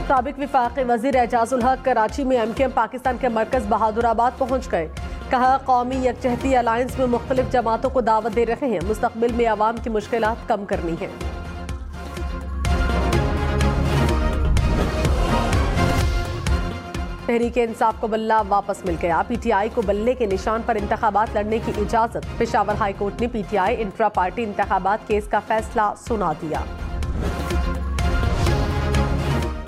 साबिक विफाकी वजीर एजाजुल हक कराची में एमकेएम पाकिस्तान के मरकज बहादुराबाद पहुंच गए। कहा, कौमी यकजहती अलायंस में मुख्तलिफ जमातों को दावत दे रहे हैं, मुस्तकबिल में आवाम की मुश्किलात कम करनी है। तहरीक इंसाफ को बल्ला वापस मिल गया। पीटीआई को बल्ले के निशान पर इंतखाबात लड़ने की इजाजत। पेशावर हाई कोर्ट ने पीटीआई इंट्रा पार्टी इंतखाबात केस का फैसला सुना दिया।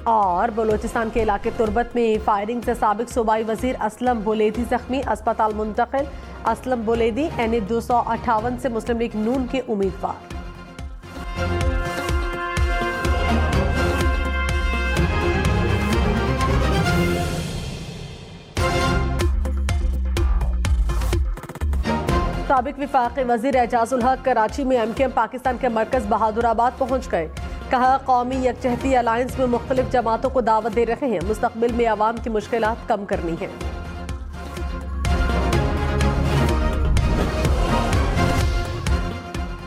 और बलोचिस्तान के इलाके तुर्बत में फायरिंग से साबिक सूबाई वजीर असलम बुलेदी जख्मी, अस्पताल मुंतकिल। असलम बुलेदी NA 258 से मुस्लिम लीग नून के उम्मीदवार। साबिक विफाकी वजीर एजाजुल हक कराची में एमकेएम पाकिस्तान के मरकज बहादुराबाद पहुंच गए। कहा, कौमी यकजहती अलायंस में मुख्तलिफ जमातों को दावत दे रहे हैं, मुस्तकबिल में आवाम की मुश्किलात कम करनी है।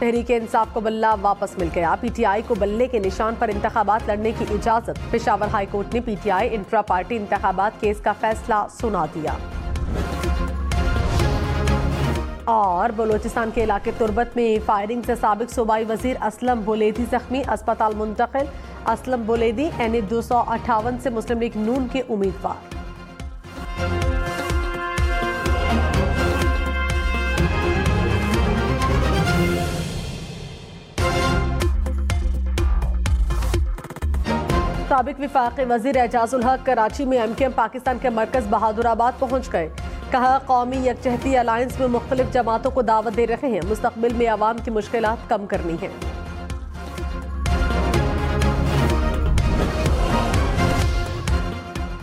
तहरीक इंसाफ को बल्ला वापस मिल गया। पीटीआई को बल्ले के निशान पर इंतखाबात लड़ने की इजाजत। पेशावर हाई कोर्ट ने पीटीआई इंट्रा पार्टी इंतखाबात केस का फैसला सुना दिया। और बलोचिस्तान के इलाके तुर्बत में फायरिंग से साबिक सूबाई वजीर असलम बुलेदी जख्मी, अस्पताल मुंतकिल। असलम बुलेदी NA 258 से मुस्लिम लीग नून के उम्मीदवार। साबिक विफाकी वजीर एजाजुल हक कराची में एमकेएम पाकिस्तान के मरकज बहादुराबाद पहुंच गए। कहा, कौमी यकजहती अलायंस में मुख्तलिफ जमातों को दावत दे रहे हैं, मुस्तकबिल में आवाम की मुश्किलात कम करनी है।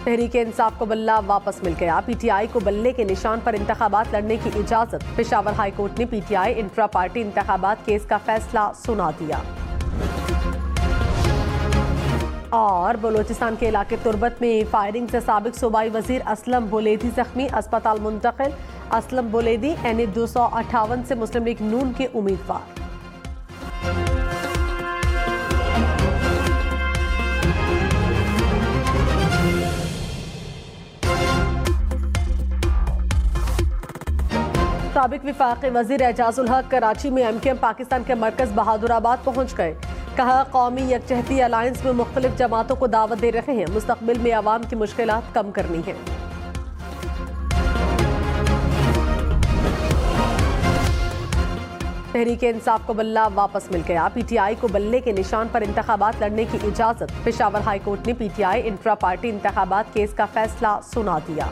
तहरीक इंसाफ को बल्ला वापस मिल गया। पीटीआई को बल्ले के निशान पर इंतखाबात लड़ने की इजाजत। पेशावर हाई कोर्ट ने पीटीआई इंट्रा पार्टी इंतखाबात केस का फैसला सुना दिया। और बलोचिस्तान के इलाके तुर्बत में फायरिंग से साबिक सूबाई वजीर असलम बुलेदी जख्मी, अस्पताल मुंतकिल। असलम बुलेदी NA 258 से मुस्लिम लीग नून के उम्मीदवार। साबिक विफाकी वजीर एजाजुल हक कराची में एमकेएम पाकिस्तान के मरकज बहादुराबाद पहुंच गए। कहा, कौमी यकजहती अलायंस में मुख्तलिफ जमातों को दावत दे रहे हैं, मुस्तकबिल में आवाम की मुश्किलात कम करनी है। तहरीक इंसाफ को बल्ला वापस मिल गया। पीटीआई को बल्ले के निशान पर इंतखाबात लड़ने की इजाजत। पेशावर हाई कोर्ट ने पीटीआई इंट्रा पार्टी इंतखाबात केस का फैसला सुना दिया।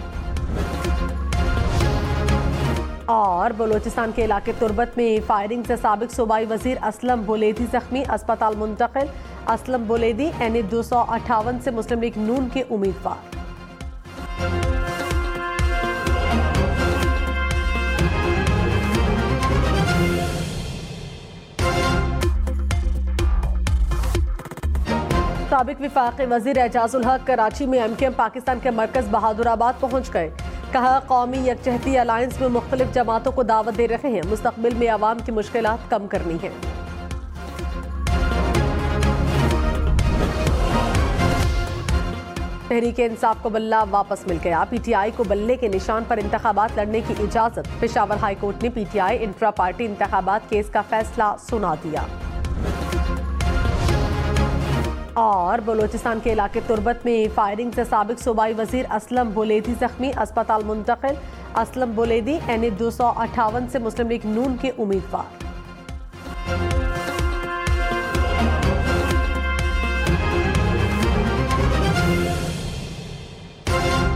और बलोचिस्तान के इलाके तुर्बत में फायरिंग से साबिक सूबाई वजीर असलम बुलेदी जख्मी, अस्पताल मुंतकिल। असलम बुलेदी NA 258 से मुस्लिम लीग नून के उम्मीदवार। साबिक विफाकी वजीर एजाजुल हक कराची में एमकेएम पाकिस्तान के मरकज बहादुराबाद पहुंच गए। कहा, कौमी यकजहती अलायंस में मुख्तलिफ जमातों को दावत दे रहे हैं, मुस्तकबिल में आवाम की मुश्किलात कम करनी है। तहरीक इंसाफ को बल्ला वापस मिल गया। पीटीआई को बल्ले के निशान पर इंतखाबात लड़ने की इजाजत। पेशावर हाई कोर्ट ने पीटीआई इंट्रा पार्टी इंतखाबात केस का फैसला सुना दिया। और बलोचिस्तान के इलाके तुर्बत में फायरिंग से साबिक सूबाई वजीर असलम बुलेदी जख्मी, अस्पताल मुंतकिल। असलम बुलेदी NA 258 से मुस्लिम लीग नून के उम्मीदवार।